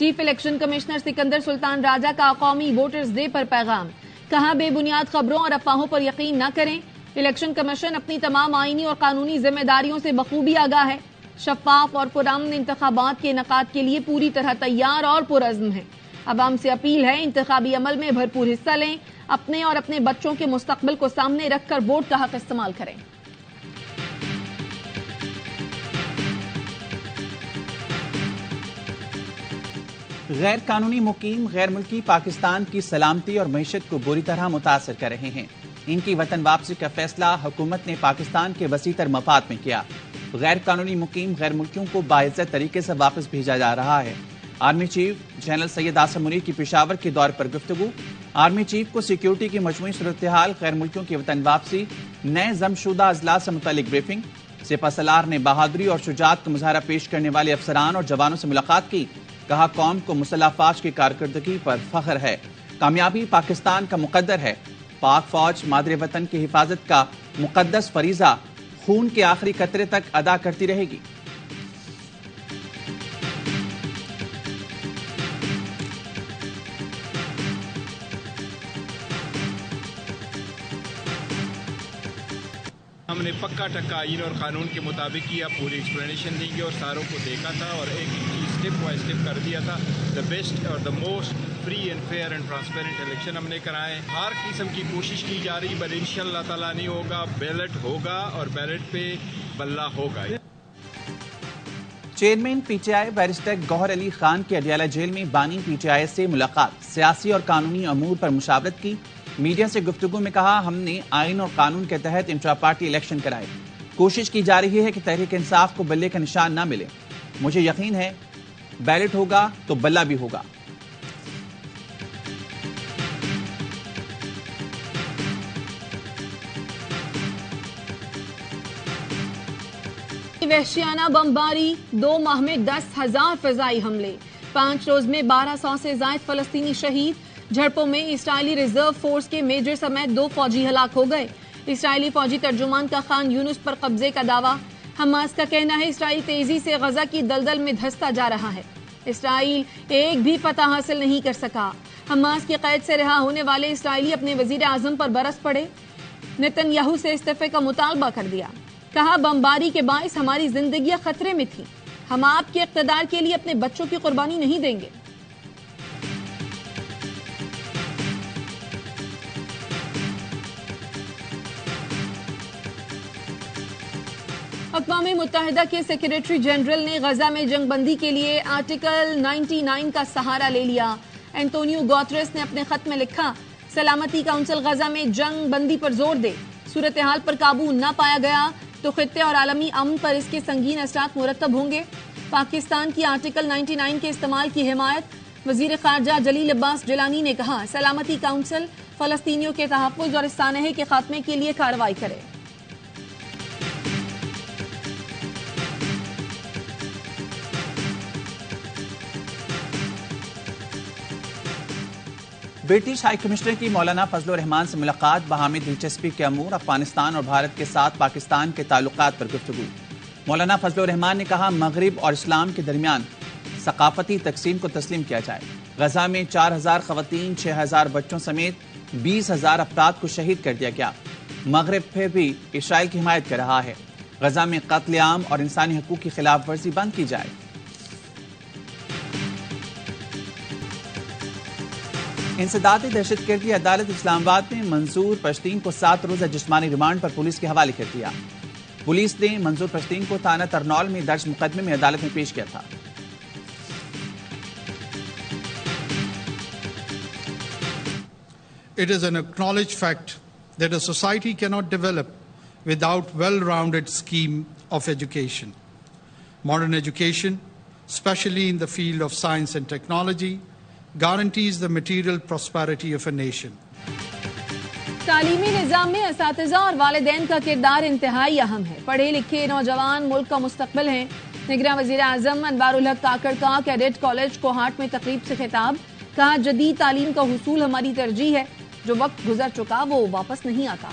Chief election commissioner Sikandar سلطان راجہ کا قومی voters day پر پیغام، کہا بے بنیاد خبروں اور افواہوں پر یقین نہ کریں، الیکشن کمیشن اپنی تمام آئینی اور قانونی ذمہ داریوں سے بخوبی آگاہ ہے، شفاف اور پرامن انتخابات کے انعقاد کے لیے پوری طرح تیار اور پرعزم ہے۔ عوام سے اپیل ہے انتخابی عمل میں بھرپور حصہ لیں، اپنے اور اپنے بچوں کے مستقبل کو سامنے رکھ کر ووٹ کا حق استعمال کریں۔ غیر قانونی مقیم غیر ملکی پاکستان کی سلامتی اور معیشت کو بری طرح متاثر کر رہے ہیں۔ ان کی وطن واپسی کا فیصلہ حکومت نے پاکستان کے وسیع تر مفاد میں کیا۔ غیر قانونی مقیم غیر ملکیوں کو باعزت طریقے سے واپس بھیجا جا رہا ہے۔ آرمی چیف جنرل سید آصم منیر کی پشاور کے دور پر گفتگو، آرمی چیف کو سیکیورٹی کی مجموعی صورتحال، غیر ملکیوں کی وطن واپسی، نئے ضم شدہ اضلاع سے متعلق بریفنگ۔ سپہ سالار نے بہادری اور شجاعت کا مظاہرہ پیش کرنے والے افسران اور جوانوں سے ملاقات کی، کہا قوم کو مسلح افواج کی کارکردگی پر فخر ہے، کامیابی پاکستان کا مقدر ہے، پاک فوج مادر وطن کی حفاظت کا مقدس فریضہ خون کے آخری قطرے تک ادا کرتی رہے گی۔ ہم نے پکا ٹکا آئین اور قانون کے مطابق کیا، پوری ایکسپلینیشن دی گئی اور ساروں کو دیکھا تھا اور ایک چیز اسٹیپ بائی اسٹیپ کر دیا تھا۔ دا بیسٹ اور the most free and fair and transparent election ہم نے کرائے۔ ہر قسم کی کوشش کی جا رہی، بل انشاءاللہ تعالیٰ نہیں ہوگا، بیلٹ ہوگا اور بیلٹ پہ بلہ ہوگا۔ Chairman P T I barrister Gohar Ali Khan کی اڈیالہ جیل میں بانی پی ٹی آئی سے ملاقات، سیاسی اور قانونی امور پر مشاورت کی۔ میڈیا سے گفتگو میں کہا ہم نے آئین اور قانون کے تحت انٹرا پارٹی الیکشن کرائے، کوشش کی جا رہی ہے کہ تحریک انصاف کو بلے کا نشان نہ ملے، مجھے یقین ہے بیلٹ ہوگا تو بلہ بھی ہوگا۔ وحشیانہ بمباری، 2 ماہ میں 10,000 فضائی حملے، 5 روز میں 1200 سے زائد فلسطینی شہید، جھڑپوں میں اسرائیلی ریزرو فورس کے میجر سمیت 2 فوجی ہلاک ہو گئے۔ اسرائیلی فوجی ترجمان کا خان یونس پر قبضے کا دعویٰ، حماس کا کہنا ہے اسرائیل تیزی سے غزہ کی دلدل میں دھستا جا رہا ہے، اسرائیل ایک بھی فتح حاصل نہیں کر سکا۔ حماس کی قید سے رہا ہونے والے اسرائیلی اپنے وزیر اعظم پر برس پڑے، نتن یاہو سے استعفے کا مطالبہ کر دیا، کہا بمباری کے باعث ہماری زندگیاں خطرے میں تھیں، ہم آپ کے اقتدار کے لیے اپنے بچوں کی قربانی نہیں دیں گے۔ اقوام متحدہ کے سیکریٹری جنرل نے غزہ میں جنگ بندی کے لیے آرٹیکل 99 کا سہارا لے لیا۔ اینٹونیو گوتریس نے اپنے خط میں لکھا، سلامتی کونسل غزہ میں جنگ بندی پر زور دے، صورتحال پر قابو نہ پایا گیا تو خطے اور عالمی امن پر اس کے سنگین اثرات مرتب ہوں گے۔ پاکستان کی آرٹیکل 99 کے استعمال کی حمایت، وزیر خارجہ جلیل عباس جیلانی نے کہا سلامتی کونسل فلسطینیوں کے تحفظ اور اس سانحے کے خاتمے کے لیے کارروائی کرے۔ برٹش ہائی کمشنر کی مولانا فضل الرحمان سے ملاقات، باہمی دلچسپی کے امور، افغانستان اور بھارت کے ساتھ پاکستان کے تعلقات پر گفتگو۔ مولانا فضل الرحمان نے کہا مغرب اور اسلام کے درمیان ثقافتی تقسیم کو تسلیم کیا جائے۔ غزہ میں 4,000 خواتین، 6,000 بچوں سمیت 20,000 افراد کو شہید کر دیا گیا۔ مغرب پھر بھی اسرائیل کی حمایت کر رہا ہے۔ غزہ میں قتل عام اور انسانی حقوق کی خلاف ورزی بند کی جائے۔ انسداد دہشت گردی عدالت اسلام آباد نے منظور پشتین کو 7 روزہ جسمانی ریمانڈ پر پولیس کے حوالے کر دیا۔ پولیس نے منظور پشتین کو تھانہ ترنول میں درج مقدمے میں عدالت میں پیش کیا تھا۔ It is an acknowledged fact that a society cannot develop without well-rounded scheme of education. Modern education, especially in the field of science and technology, guarantees the material prosperity of a nation. تعلیمی نظام میں اساتذہ اور والدین کا کردار انتہائی اہم ہے۔ پڑھے لکھے نوجوان ملک کا مستقبل ہیں۔ نگراں وزیر اعظم انوار الحق کاکڑ کا کیڈٹ کالج کوہاٹ میں تقریب سے خطاب، کہا جدید تعلیم کا حصول ہماری ترجیح ہے، جو وقت گزر چکا وہ واپس نہیں آتا۔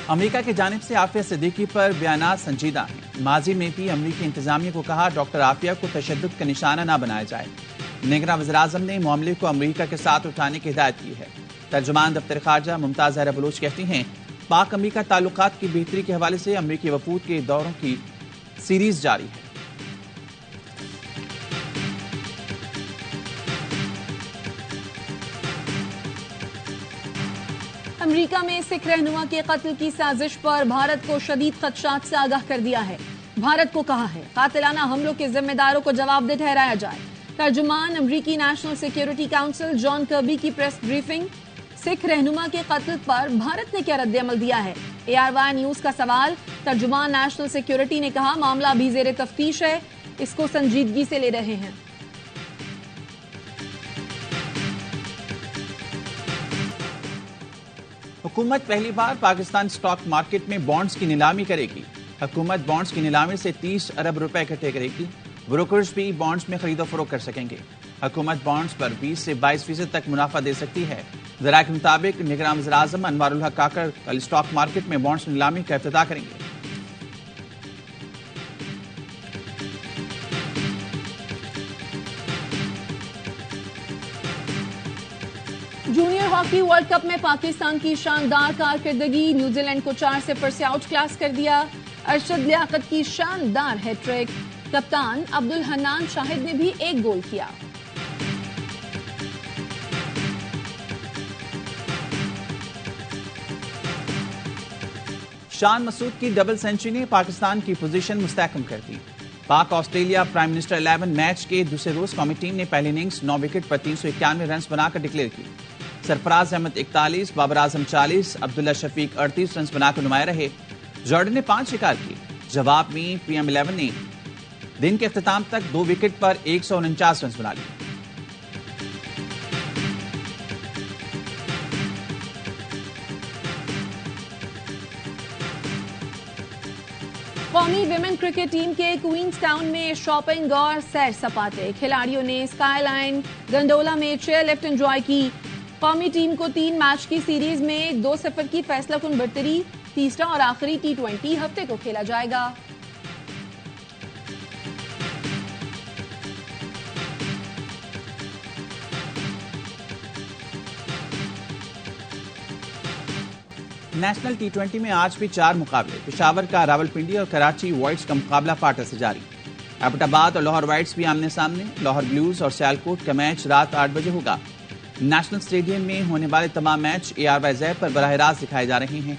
امریکہ کی جانب سے عافیہ صدیقی پر بیانات سنجیدہ ہیں. ماضی میں بھی امریکی انتظامیہ کو کہا ڈاکٹر عافیہ کو تشدد کا نشانہ نہ بنایا جائے. نگراں وزیراعظم نے معاملے کو امریکہ کے ساتھ اٹھانے کی ہدایت کی ہے. ترجمان دفتر خارجہ ممتاز زہرا بلوچ کہتی ہیں پاک امریکہ تعلقات کی بہتری کے حوالے سے امریکی وفود کے دوروں کی سیریز جاری ہے. امریکہ میں سکھ رہنما کے قتل کی سازش پر بھارت کو شدید خدشات سے آگاہ کر دیا ہے. بھارت کو کہا ہے قاتلانہ حملوں کے ذمہ داروں کو جواب دہ ٹھہرایا جائے. ترجمان امریکی نیشنل سیکیورٹی کونسل جان کربی کی پریس بریفنگ. سکھ رہنما کے قتل پر بھارت نے کیا رد عمل دیا ہے؟ ARY نیوز کا سوال. ترجمان نیشنل سیکیورٹی نے کہا معاملہ ابھی زیر تفتیش ہے, اس کو سنجیدگی سے لے رہے ہیں. حکومت پہلی بار پاکستان سٹاک مارکیٹ میں بانڈز کی نیلامی کرے گی. حکومت بانڈز کی نیلامی سے 30 ارب روپے اکٹھے کرے گی. بروکرز بھی بانڈز میں خرید و فروخت کر سکیں گے. حکومت بانڈز پر 20 سے 22% تک منافع دے سکتی ہے. ذرائع کے مطابق نگراں وزیراعظم انوار الحق کاکڑ کل سٹاک مارکیٹ میں بانڈز نیلامی کا افتتاح کریں گے. جونیئر ہاکی ورلڈ کپ میں پاکستان کی شاندار کارکردگی. نیوزی لینڈ کو 4-0 سے آؤٹ کلاس کر دیا. ارشد لیاقت کی شاندار ہیٹ ٹرک. کپتان عبدالحنان شاہد نے بھی ایک گول کیا. شان مسعود کی ڈبل سینچری نے پاکستان کی پوزیشن مستحکم کر دی. پاک آسٹریلیا پرائم منسٹر 11 میچ کے دوسرے روز قومی ٹیم نے پہلی اننگز 9 وکٹ پر 391 رنز بنا کر ڈکلیئر کی. سرفراز احمد 41, بابر اعظم 40, عبداللہ شفیق 38 رنز بنا کر نمایاں رہے. جارڈن نے 5 شکار کی. جواب میں PM11 نے دن کے اختتام تک 2 وکٹ پر 149 رنز بنا لی. قومی ویمن کرکٹ ٹیم کے کوئنز ٹاؤن میں شاپنگ اور سیر سپاٹے. کھلاڑیوں نے اسکائی لائن گنڈولا میں چیئر لفٹ انجوائے کی. قومی ٹیم کو 3 میچ کی سیریز میں 2-0 کی فیصلہ کن برتری. تیسرا اور آخری T20 ہفتے کو کھیلا جائے گا. نیشنل T20 میں آج بھی 4 مقابلے. پشاور کا راولپنڈی اور کراچی وائٹس کا مقابلہ پاٹا سے جاری. ایبٹ آباد اور لاہور وائٹس بھی آمنے سامنے. لاہور بلیوز اور سیالکوٹ کا میچ رات 8 بجے ہوگا. نیشنل اسٹیڈیم میں ہونے والے تمام میچ ARY زیب پر براہ راست دکھائے جا رہے ہیں.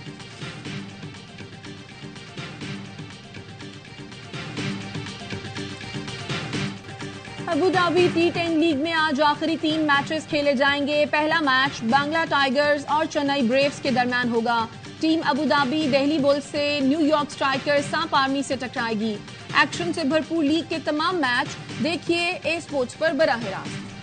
ابوظہبی T10 لیگ میں آج آخری 3 میچز کھیلے جائیں گے. پہلا میچ بنگلہ ٹائیگرز اور چنئی بریوز کے درمیان ہوگا. ٹیم ابوظہبی دہلی بولز سے نیو یارک اسٹرائکرز سانپ آرمی سے ٹکرائے گی. ایکشن سے بھرپور لیگ کے تمام میچ دیکھیے A اسپورٹس پر براہ راست.